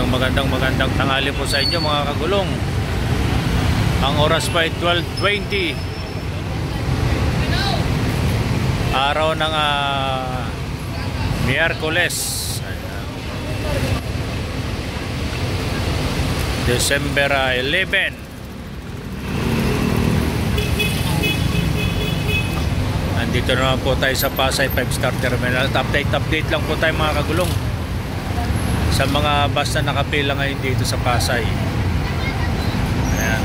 Magandang tanghali po sa inyo mga kagulong. Ang oras pa ay 12:20. Araw ng Miyerkules, December 11. Nandito naman po tayo sa Pasay 5-star Terminal. Update lang po tayo mga kagulong sa mga bus na nakapila ngayon dito sa Pasay. Ayan.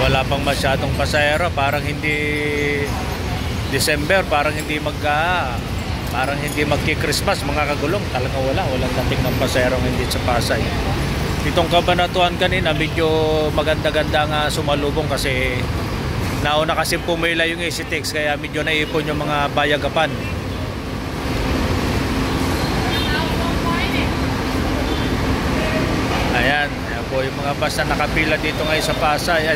Wala pang masyadong pasahero, parang hindi December, parang hindi magki-Christmas mga kagulong. Talagang walang dating ng pasahero hindi sa Pasay. Itong Cabanatuan kanina medyo maganda-ganda nga sumalubong kasi nauna kasi pumila yung ECTEX, kaya medyo naipon yung mga bayagapan. Ayan po yung mga bus na nakapila dito ngayon sa Pasay.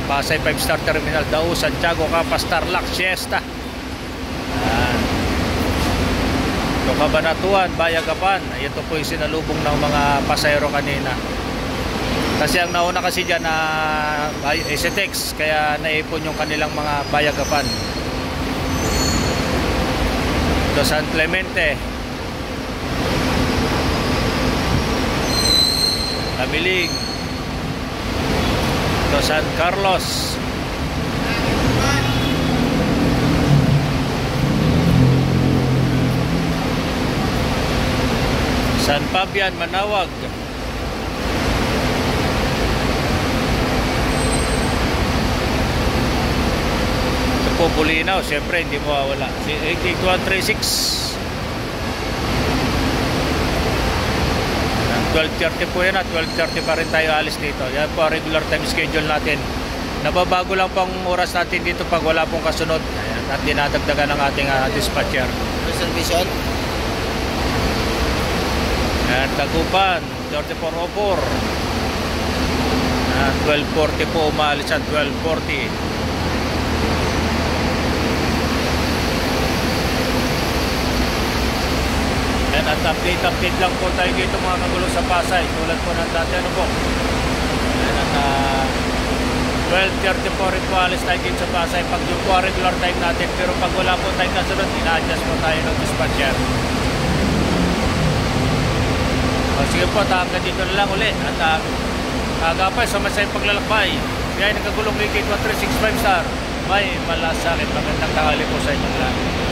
Pasay 5-star Terminal, Dao, Santiago, Capas, Tarlac, Siesta. Ayan. Ito Cabanatuan, bayagapan. Ito po yung sinalubong ng mga pasahero kanina. Kasi ang nauna kasi dyan na ECTEX, kaya naipon yung kanilang mga bayagapan. Ito San Clemente, Tamiling. Ito San Carlos, San Fabian, Manawag. Po Bulinaw, siyempre hindi mawawala si 88136. 12:30 po yan at 12:30 pa rin tayo alis dito. Yan po regular time schedule natin. Nababago lang pang oras natin dito pag wala pong kasunod. Ayan, at dinadagdagan ng ating dispatcher. Reservation. Ayan, Taguban 3404. 12:40 po umalis at 12:40. At update lang po tayo dito mga kagulong sa Pasay. Tulad po ng dati po. At 12:34 rin po alis tayo dito sa Pasay pag yung po regular time natin. Pero pag wala po tayong kasunod, ina-adjust po tayo ng dispatcher. Sige po, hanggang dito na lang uli. At agapay sa masayang paglalakbay. Kaya nagkagulong Wiki 1365 star. May malasakit. Magandang tanghali po sa inyo lahat.